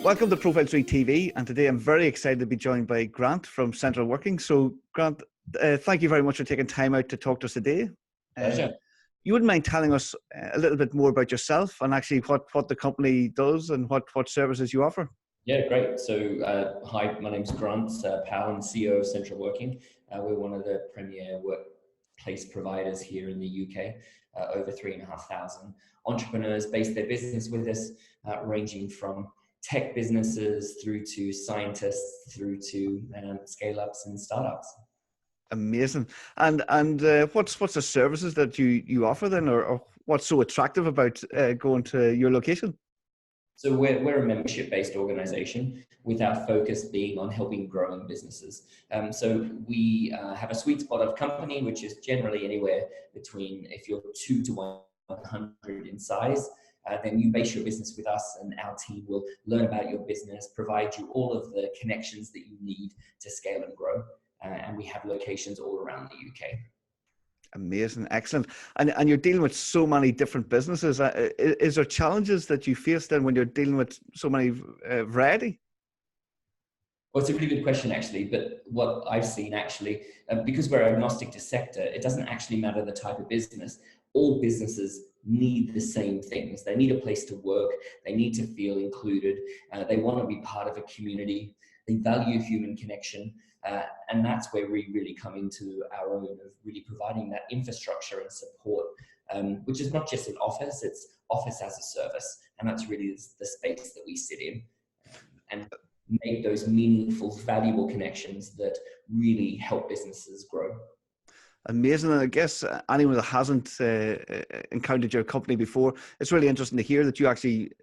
Welcome to Profile 3 TV, and today I'm very excited to be joined by Grant from Central Working. So, Grant, thank you very much for taking time out to talk to us today. Pleasure. You wouldn't mind telling us a little bit more about yourself and actually what the company does and what services you offer? Yeah, great. So, hi, my name's Grant Powell, and CEO of Central Working. We're one of the premier workplace providers here in the UK. Over 3,500 entrepreneurs base their business with us, ranging from tech businesses through to scientists, through to scale-ups and startups. Amazing. And what's the services that you offer then, or what's so attractive about going to your location? So we're a membership-based organization with our focus being on helping growing businesses. So we have a sweet spot of company, which is generally anywhere between, if you're 2 to 100 in size, then you base your business with us and our team will learn about your business, provide you all of the connections that you need to scale and grow. And we have locations all around the UK. Amazing, excellent. And you're dealing with so many different businesses. Is there challenges that you face then when you're dealing with so many variety? Well, it's a really good question, actually. But what I've seen, actually, because we're agnostic to sector, it doesn't actually matter the type of business. All businesses need the same things. They need a place to work. They need to feel included. They want to be part of a community. They value human connection. And that's where we really come into our own of really providing that infrastructure and support, which is not just an office, it's office as a service. And that's really the space that we sit in and make those meaningful, valuable connections that really help businesses grow. Amazing. And I guess anyone that hasn't encountered your company before, it's really interesting to hear that you actually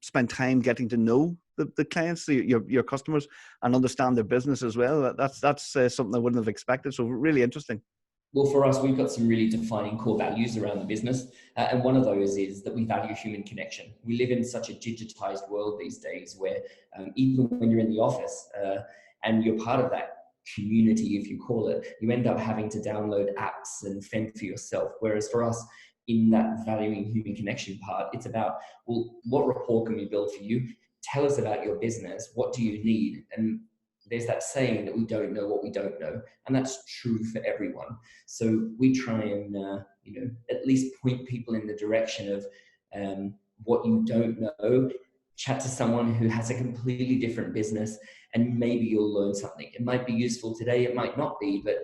spend time getting to know the clients, your customers, and understand their business as well. That's something I wouldn't have expected. So really interesting. Well, for us, we've got some really defining core values around the business. And one of those is that we value human connection. We live in such a digitized world these days where even when you're in the office and you're part of that community, if you call it, you end up having to download apps and fend for yourself. Whereas for us, in that valuing human connection part, it's about, well, what rapport can we build for you? Tell us about your business. What do you need? And there's that saying that we don't know what we don't know, and that's true for everyone. So we try and at least point people in the direction of what you don't know. Chat to someone who has a completely different business, and maybe you'll learn something. It might be useful today, it might not be, but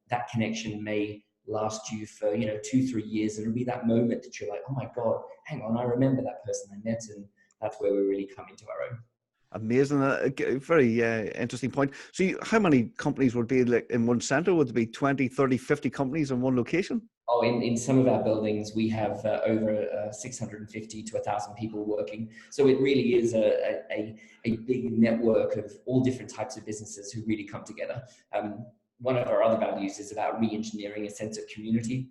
that connection may last you for 2-3 years, and it'll be that moment that you're like, oh my God, hang on, I remember that person I met, and that's where we really come into our own. Amazing. Very interesting point. So how many companies would be like in one center? Would there be 20, 30, 50 companies in one location? Oh, in some of our buildings, we have over 650 to 1,000 people working. So it really is a big network of all different types of businesses who really come together. One of our other values is about re-engineering a sense of community.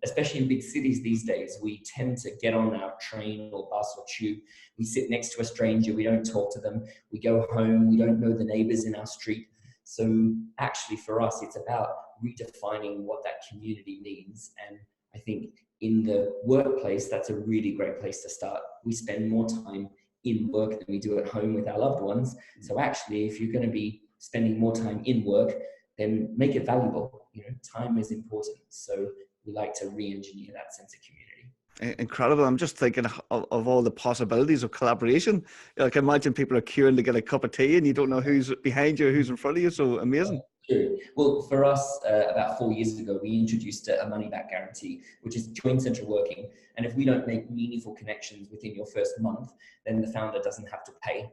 Especially in big cities these days, we tend to get on our train or bus or tube. We sit next to a stranger, we don't talk to them. We go home, we don't know the neighbors in our street. So actually for us, it's about redefining what that community means. And I think in the workplace, that's a really great place to start. We spend more time in work than we do at home with our loved ones. So actually, if you're going to be spending more time in work, then make it valuable. Time is important. So we like to re-engineer that sense of community. Incredible. I'm just thinking of all the possibilities of collaboration. I can imagine people are queuing to get a cup of tea and you don't know who's behind you or who's in front of you. So amazing. True. Well, for us, about 4 years ago, we introduced a money-back guarantee, which is join Central Working. And if we don't make meaningful connections within your first month, then the founder doesn't have to pay.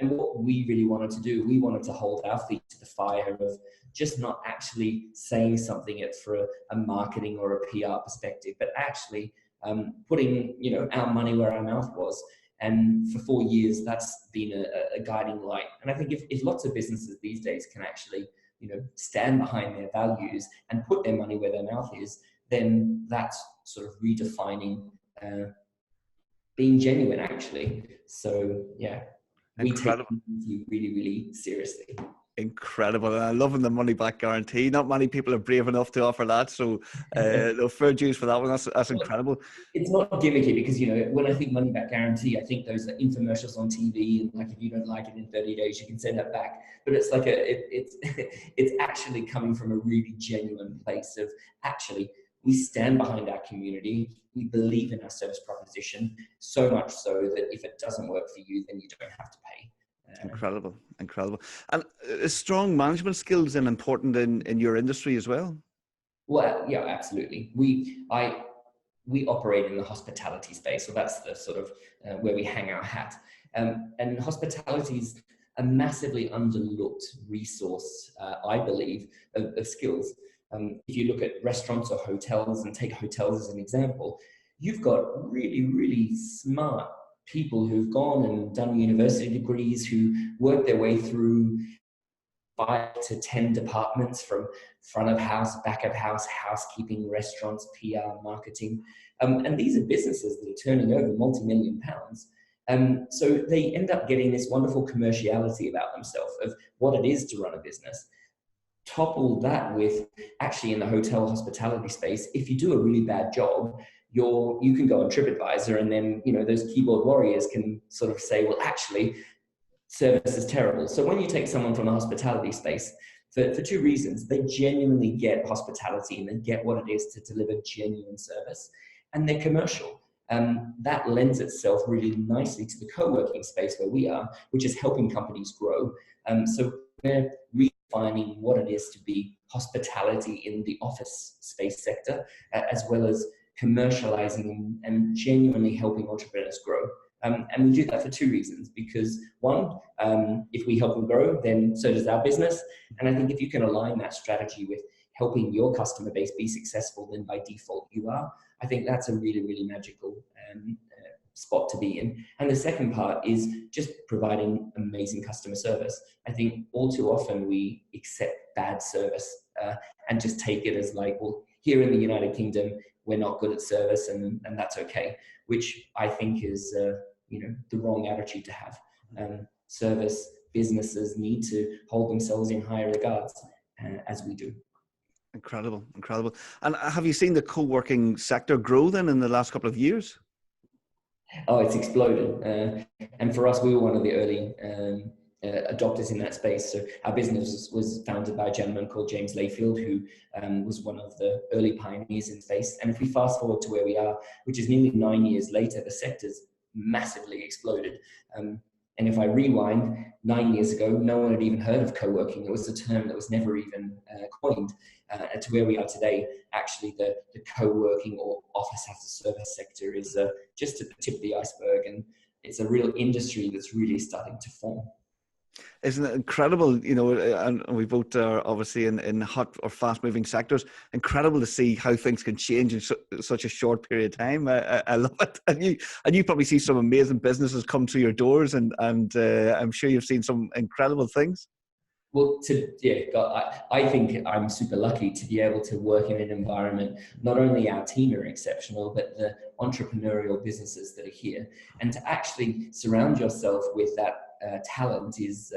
And what we really wanted to do, we wanted to hold our feet to the fire of just not actually saying something for a marketing or a PR perspective, but actually putting our money where our mouth was. And for 4 years, that's been a guiding light. And I think if lots of businesses these days can actually stand behind their values and put their money where their mouth is, then that's sort of redefining being genuine, actually. So yeah. Incredible. We take it really, really seriously. Incredible. And I'm loving the money back guarantee. Not many people are brave enough to offer that. So no, fair dues for that one. That's incredible. It's not gimmicky because, when I think money back guarantee, I think those are infomercials on TV and like, if you don't like it in 30 days, you can send it back. But it's like it's actually coming from a really genuine place of actually, we stand behind our community. We believe in our service proposition so much so that if it doesn't work for you, then you don't have to pay. Incredible. And strong management skills and important in your industry as well? Well, yeah, absolutely. We operate in the hospitality space, so that's the sort of where we hang our hat. And hospitality is a massively underlooked resource, I believe, of skills. If you look at restaurants or hotels, and take hotels as an example, you've got really, really smart people who've gone and done university degrees, who work their way through 5 to 10 departments, from front of house, back of house, housekeeping, restaurants, PR, marketing. And these are businesses that are turning over multi-million pounds. So they end up getting this wonderful commerciality about themselves of what it is to run a business. Topple that with, actually, in the hotel hospitality space, if you do a really bad job, you can go on TripAdvisor, and then those keyboard warriors can sort of say, well, actually, service is terrible. So when you take someone from the hospitality space, for 2 reasons: they genuinely get hospitality and they get what it is to deliver genuine service, and they're commercial. That lends itself really nicely to the co-working space where we are, which is helping companies grow. So we're redefining what it is to be hospitality in the office space sector, as well as commercializing and genuinely helping entrepreneurs grow. And we do that for 2 reasons, because one, if we help them grow, then so does our business. And I think if you can align that strategy with helping your customer base be successful, then by default you are. I think that's a really, really magical spot to be in. And the second part is just providing amazing customer service. I think all too often we accept bad service and just take it as like, well, here in the United Kingdom, we're not good at service, and that's okay, which I think is the wrong attitude to have. Service businesses need to hold themselves in higher regards, as we do. Incredible. And have you seen the co-working sector grow then in the last couple of years? Oh, it's exploded. And for us, we were one of the early adopters in that space. So our business was founded by a gentleman called James Layfield, who was one of the early pioneers in space. And if we fast forward to where we are, which is nearly 9 years later, the sector's massively exploded. And if I rewind, 9 years ago, no one had even heard of co-working. It was a term that was never even coined. To where we are today, actually the co-working or office as a service sector is just at the tip of the iceberg, and it's a real industry that's really starting to form. Isn't it incredible? And we both are obviously in hot or fast-moving sectors. Incredible to see how things can change in such a short period of time. I love it. And you probably see some amazing businesses come through your doors, and I'm sure you've seen some incredible things. Well, I think I'm super lucky to be able to work in an environment. Not only our team are exceptional, but the entrepreneurial businesses that are here, and to actually surround yourself with that talent is,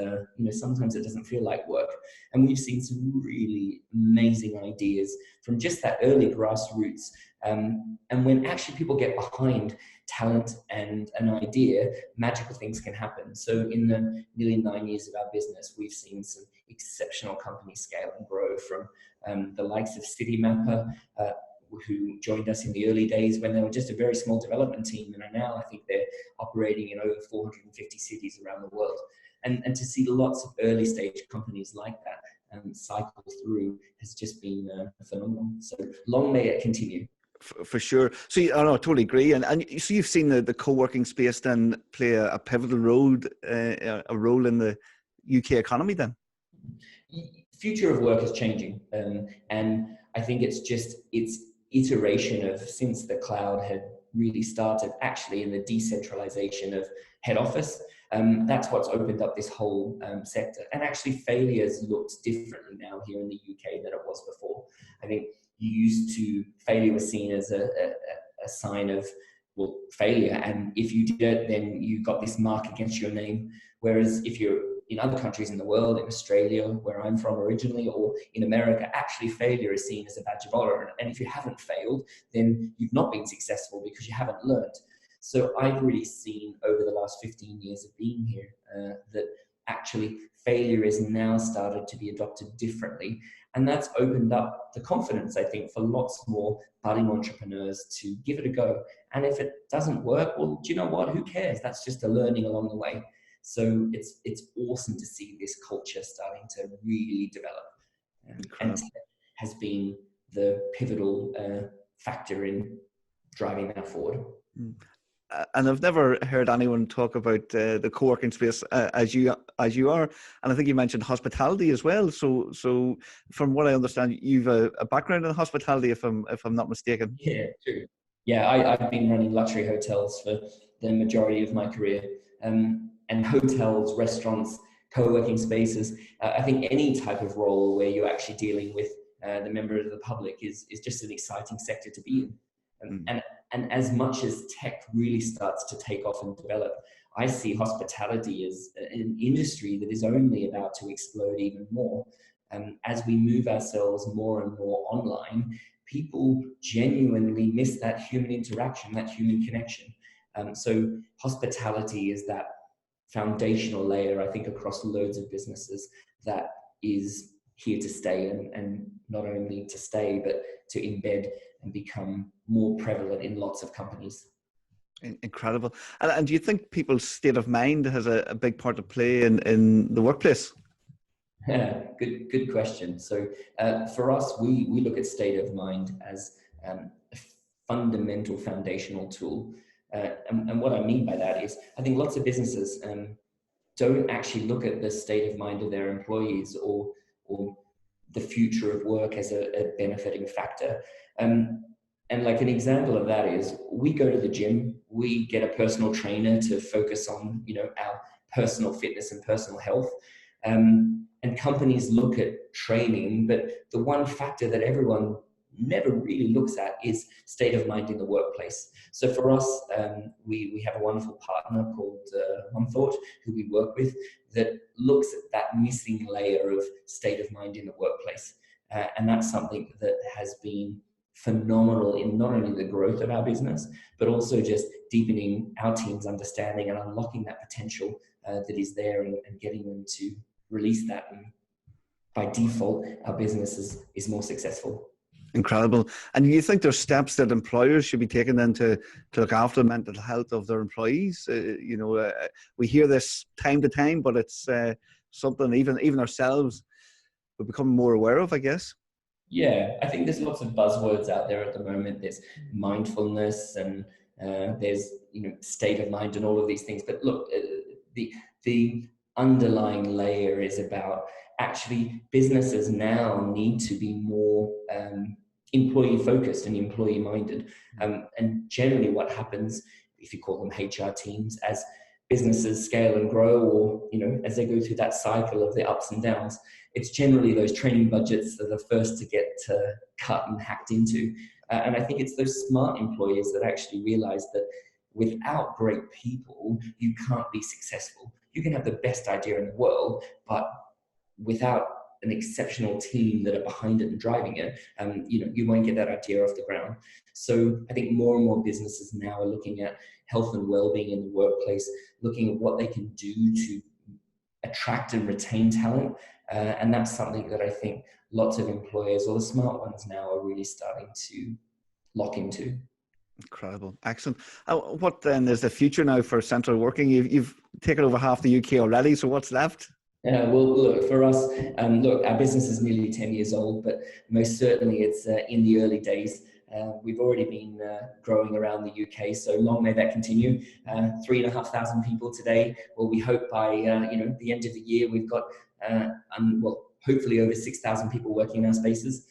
sometimes it doesn't feel like work. And we've seen some really amazing ideas from just that early grassroots. And when actually people get behind talent and an idea, magical things can happen. So in the nearly 9 years of our business, we've seen some exceptional companies scale and grow, from the likes of Citymapper, who joined us in the early days when they were just a very small development team, and are now, I think they're operating in over 450 cities around the world. And to see lots of early stage companies like that cycle through has just been phenomenal. So long may it continue. For sure. So I totally agree. And so you've seen the co-working space then play a pivotal role in the UK economy then? Future of work is changing. And I think it's iteration of, since the cloud had really started, actually in the decentralization of head office. That's what's opened up this whole sector. And actually failures looked differently now here in the UK than it was before. I think failure was seen as a sign of, well, failure. And if you did it, then you got this mark against your name. Whereas if you're in other countries in the world, in Australia, where I'm from originally, or in America, actually failure is seen as a badge of honor. And if you haven't failed, then you've not been successful because you haven't learned. So I've really seen over the last 15 years of being here that actually failure is now started to be adopted differently. And that's opened up the confidence, I think, for lots more budding entrepreneurs to give it a go. And if it doesn't work, well, do you know what? Who cares? That's just a learning along the way. So it's awesome to see this culture starting to really develop. And has been the pivotal factor in driving that forward. And I've never heard anyone talk about the co-working space as you are. And I think you mentioned hospitality as well. So from what I understand, you've a background in hospitality, if I'm not mistaken. Yeah, true. Yeah, I've been running luxury hotels for the majority of my career. And hotels, restaurants, co-working spaces. I think any type of role where you're actually dealing with the member of the public is just an exciting sector to be in. And as much as tech really starts to take off and develop, I see hospitality as an industry that is only about to explode even more. As we move ourselves more and more online, people genuinely miss that human interaction, that human connection. So hospitality is that foundational layer, I think, across loads of businesses that is here to stay, and not only to stay, but to embed and become more prevalent in lots of companies. Incredible. And do you think people's state of mind has a big part to play in the workplace? Yeah, good question. So for us, we look at state of mind as a fundamental foundational tool. And what I mean by that is, I think lots of businesses don't actually look at the state of mind of their employees or the future of work as a benefiting factor. And like an example of that is, we go to the gym, we get a personal trainer to focus on, our personal fitness and personal health. And companies look at training, but the one factor that everyone never really looks at is state of mind in the workplace. So for us, we have a wonderful partner called One Thought, who we work with, that looks at that missing layer of state of mind in the workplace. And that's something that has been phenomenal in not only the growth of our business, but also just deepening our team's understanding and unlocking that potential that is there, and getting them to release that. And by default, our business is more successful. Incredible. And you think there's steps that employers should be taking then to look after the mental health of their employees? We hear this time to time, but it's something even ourselves we're becoming more aware of, I guess. Yeah, I think there's lots of buzzwords out there at the moment. There's mindfulness and there's state of mind and all of these things. But look, the underlying layer is about actually businesses now need to be more employee focused and employee minded. And generally what happens, if you call them HR teams, as businesses scale and grow, or as they go through that cycle of the ups and downs, it's generally those training budgets that are the first to get cut and hacked into. And I think it's those smart employers that actually realize that without great people, you can't be successful. You can have the best idea in the world, but without an exceptional team that are behind it and driving it, you won't get that idea off the ground. So I think more and more businesses now are looking at health and well-being in the workplace, looking at what they can do to attract and retain talent. And that's something that I think lots of employers, or the smart ones now, are really starting to lock into. Incredible. Excellent. What then is the future now for central working? You've taken over half the UK already, so what's left? Well, look, for us, our business is nearly 10 years old, but most certainly it's in the early days. We've already been growing around the UK, so long may that continue. 3,500 people today. Well, we hope by the end of the year we've got hopefully over 6,000 people working in our spaces.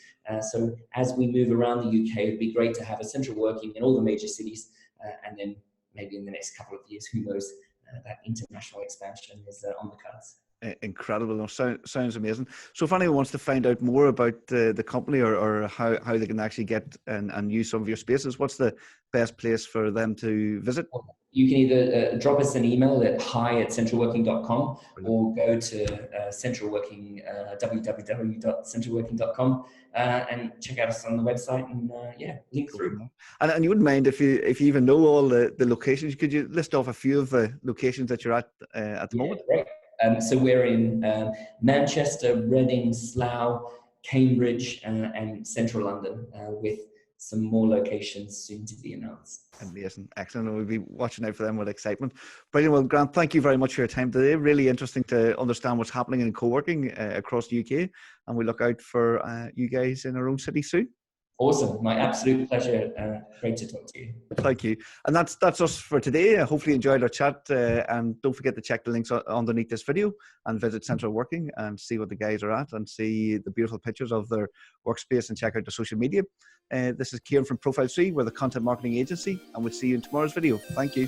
So as we move around the UK, it'd be great to have a central working in all the major cities, and then maybe in the next couple of years, who knows, that international expansion is on the cards. Incredible. No, sounds amazing. So if anyone wants to find out more about the company or how they can actually get and use some of your spaces, what's the best place for them to visit? You can either drop us an email at hi@centralworking.com Brilliant. or go to centralworking, www.centralworking.com and check out us on the website and link Go from through. there. And you wouldn't mind if you even know all the locations, could you list off a few of the locations that you're at the moment? Great. So we're in Manchester, Reading, Slough, Cambridge, and Central London, with some more locations soon to be announced. Amazing. Excellent. We'll be watching out for them with excitement. Brilliant. Well, Grant, thank you very much for your time today. Really interesting to understand what's happening in co-working across the UK. And we look out for you guys in our own city soon. Awesome. My absolute pleasure. Great to talk to you. Thank you. And that's us for today. I hopefully enjoyed our chat. And don't forget to check the links underneath this video and visit Central Working and see what the guys are at and see the beautiful pictures of their workspace and check out their social media. This is Kieran from Profile 3. We're the content marketing agency, and we'll see you in tomorrow's video. Thank you.